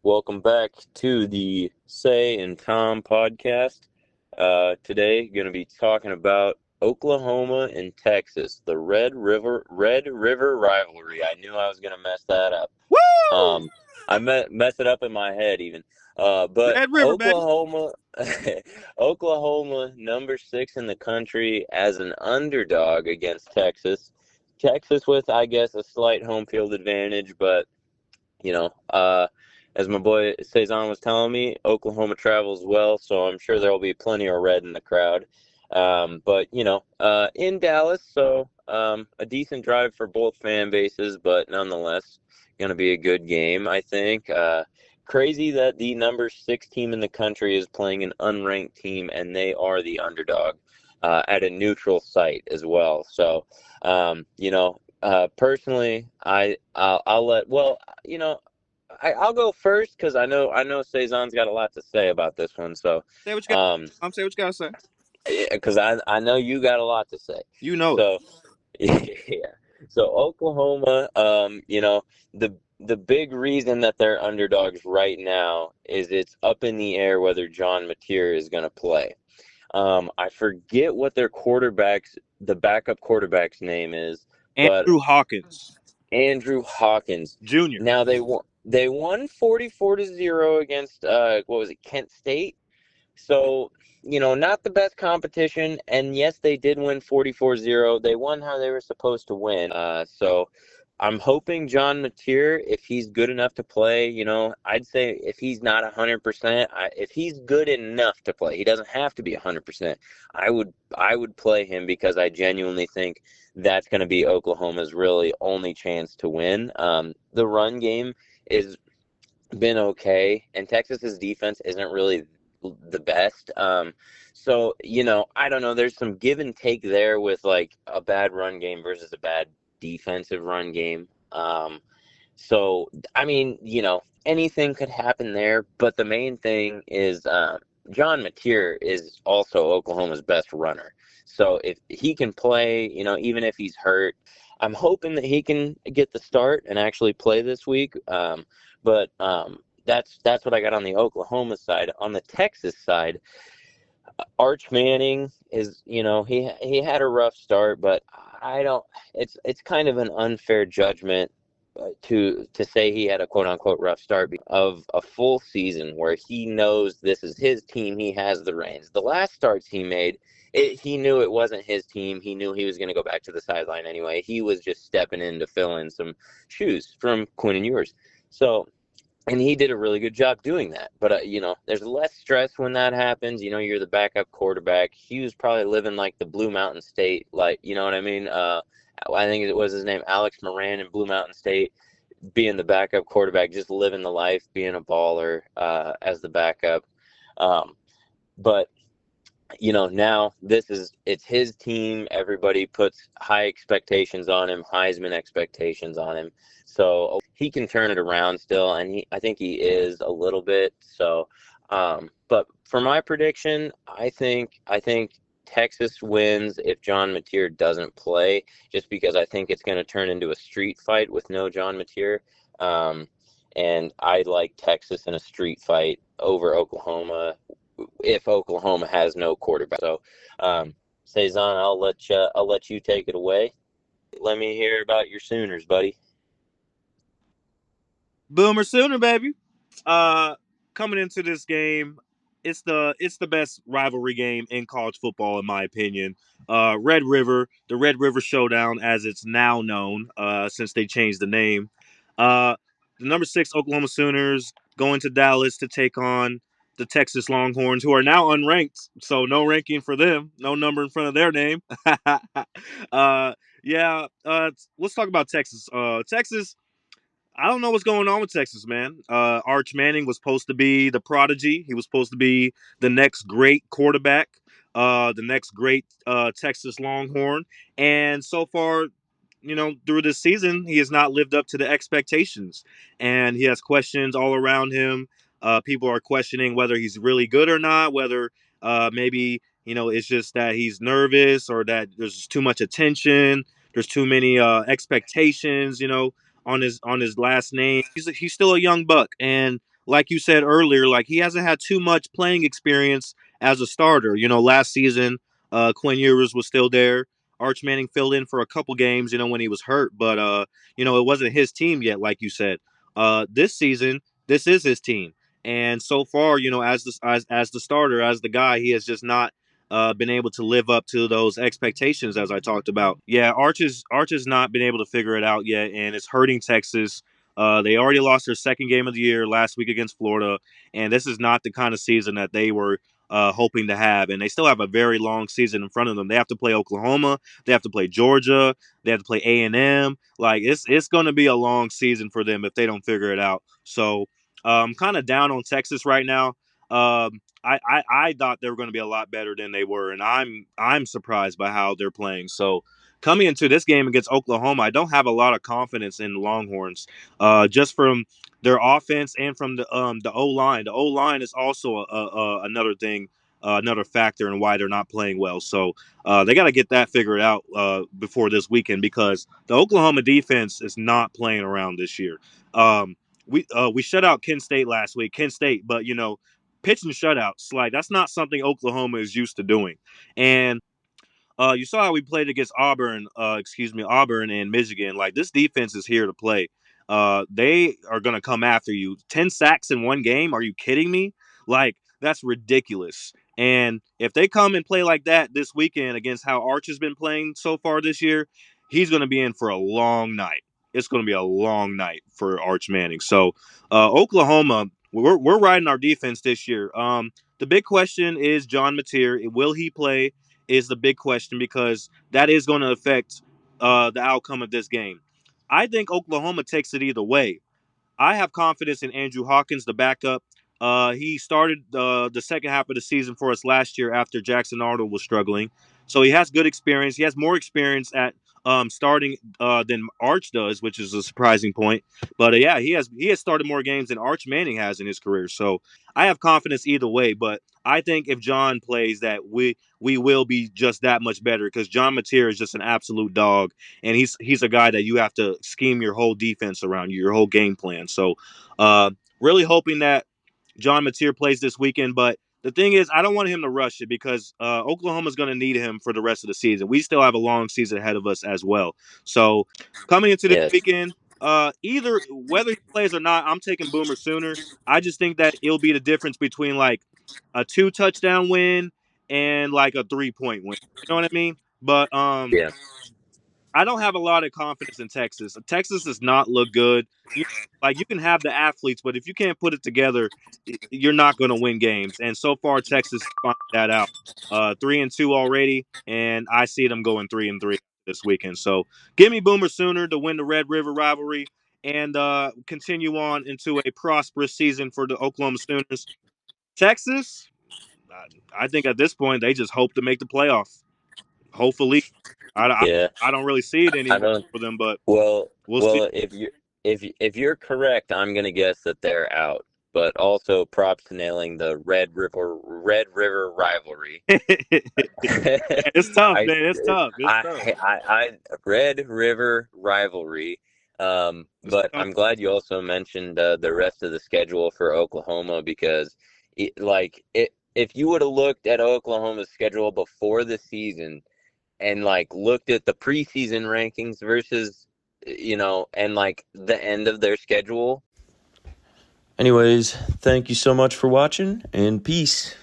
Welcome back to the Say and Tom podcast. Today, going to be talking about Oklahoma and Texas, the Red River rivalry. I knew I was going to mess that up. Woo! Um, I mess it up in my head even. But Red River, baby. Oklahoma, Oklahoma, number 6 in the country as an underdog against Texas. Texas with, I guess, a slight home field advantage, but you know, as my boy Cezanne was telling me, Oklahoma travels well, so I'm sure there will be plenty of red in the crowd. But in Dallas, so a decent drive for both fan bases, but nonetheless, going to be a good game, I think. Crazy that the number 6 team in the country is playing an unranked team, and they are the underdog at a neutral site as well. So, personally, I'll let I'll go first because I know Cezanne's got a lot to say about this one. So, Say what you got. um, Say what you gotta say. because I know you got a lot to say. You know it. So, yeah. So Oklahoma, the big reason that they're underdogs right now is it's up in the air whether John Mateer is going to play. I forget what the backup quarterback's name is, but Andrew Hawkins Andrew Hawkins. Jr. Now they won 44-0 against what was it, Kent State? So, not the best competition, and yes, they did win 44-0. They won how they were supposed to win. So I'm hoping John Mateer, if he's good enough to play, I'd say if he's not 100%, if he's good enough to play, he doesn't have to be 100%. I would play him because I genuinely think that's going to be Oklahoma's really only chance to win. The run game is been okay, and Texas's defense isn't really the best. So I don't know. There's some give and take there with like a bad run game versus a bad defensive run game. So I mean, anything could happen there, but the main thing is John Mateer is also Oklahoma's best runner. So if he can play, even if he's hurt, I'm hoping that he can get the start and actually play this week. But that's what I got on the Oklahoma side. On the Texas side, Arch Manning is, he had a rough start, but I don't. It's kind of an unfair judgment to say he had a quote unquote rough start of a full season where he knows this is his team. He has the reins. The last starts he made, he knew it wasn't his team. He knew he was going to go back to the sideline anyway. He was just stepping in to fill in some shoes from Quinn and Ewers. So, and he did a really good job doing that. But, there's less stress when that happens. You're the backup quarterback. He was probably living like the Blue Mountain State, like, you know what I mean? I think it was his name, Alex Moran in Blue Mountain State, being the backup quarterback, just living the life, being a baller as the backup. But now it's his team. Everybody puts high expectations on him, Heisman expectations on him. So he can turn it around still, and I think he is a little bit. So, but for my prediction, I think Texas wins if John Mateer doesn't play, just because I think it's going to turn into a street fight with no John Mateer. And I like Texas in a street fight over Oklahoma if Oklahoma has no quarterback. So, Cezanne, I'll let you take it away. Let me hear about your Sooners, buddy. Boomer Sooner, baby. Uh, Coming into this game, it's the best rivalry game in college football, in my opinion. The Red River Showdown, as it's now known, since they changed the name. Uh, the number 6 Oklahoma Sooners going to Dallas to take on the Texas Longhorns, who are now unranked, so no ranking for them, no number in front of their name. Yeah, let's talk about Texas. Texas, I don't know what's going on with Texas, man. Arch Manning was supposed to be the prodigy. He was supposed to be the next great quarterback, the next great Texas Longhorn. And so far, through this season, he has not lived up to the expectations. And he has questions all around him. People are questioning whether he's really good or not, whether maybe, it's just that he's nervous or that there's too much attention. There's too many expectations, on his last name. He's still a young buck, and like you said earlier, like he hasn't had too much playing experience as a starter. Last season, Quinn Ewers was still there. Arch Manning filled in for a couple games, when he was hurt, but it wasn't his team yet, like you said. This season, this is his team, and so far, as the starter, as the guy, he has just not been able to live up to those expectations as I talked about. Yeah, Arch has not been able to figure it out yet, and it's hurting Texas. They already lost their second game of the year last week against Florida, and this is not the kind of season that they were hoping to have. And they still have a very long season in front of them. They have to play Oklahoma, they have to play Georgia, they have to play A&M. Like it's going to be a long season for them if they don't figure it out. So I'm kind of down on Texas right now. I thought they were going to be a lot better than they were, and I'm surprised by how they're playing. So coming into this game against Oklahoma, I don't have a lot of confidence in the Longhorns, just from their offense and from the O line. The O line is also another thing, another factor in why they're not playing well. So they got to get that figured out before this weekend because the Oklahoma defense is not playing around this year. We shut out Kent State last week, but pitching shutouts like that's not something Oklahoma is used to doing, and you saw how we played against Auburn and Michigan. Like this defense is here to play. They are gonna come after you. 10 sacks in one game? Are you kidding me? Like that's ridiculous. And if they come and play like that this weekend against how Arch has been playing so far this year, he's gonna be in for a long night. It's gonna be a long night for Arch Manning. So Oklahoma, we're riding our defense this year. The big question is John Mateer. Will he play? Is the big question because that is going to affect the outcome of this game. I think Oklahoma takes it either way. I have confidence in Andrew Hawkins, the backup. He started the second half of the season for us last year after Jackson Arnold was struggling. So he has good experience. He has more experience at starting than Arch does, which is a surprising point. But yeah, he has started more games than Arch Manning has in his career. So I have confidence either way. But I think if John plays, that we will be just that much better because John Mateer is just an absolute dog, and he's a guy that you have to scheme your whole defense around, your whole game plan. So, really hoping that John Mateer plays this weekend. But the thing is, I don't want him to rush it because Oklahoma's going to need him for the rest of the season. We still have a long season ahead of us as well. So, coming into this Yes. weekend, either whether he plays or not, I'm taking Boomer Sooner. I just think that it'll be the difference between like a 2 touchdown win and like a 3-point win. You know what I mean? But Yeah. I don't have a lot of confidence in Texas. Texas does not look good. Like you can have the athletes, but if you can't put it together, you're not going to win games. And so far, Texas found that out. 3-2 already, and I see them going 3-3 this weekend. So give me Boomer Sooner to win the Red River rivalry and continue on into a prosperous season for the Oklahoma Sooners. Texas, I think at this point they just hope to make the playoff. Hopefully, I, I, Yeah. I don't really see it I anymore don't. for them, but Well, we'll see. well, if you're correct, I'm gonna guess that they're out. But also props to nailing the Red River rivalry. It's tough, I, man. It's tough. It's tough. I Red River rivalry. It's But tough. I'm glad you also mentioned the rest of the schedule for Oklahoma because, if you would have looked at Oklahoma's schedule before the season and like looked at the preseason rankings versus, and like the end of their schedule. Anyways, thank you so much for watching and peace.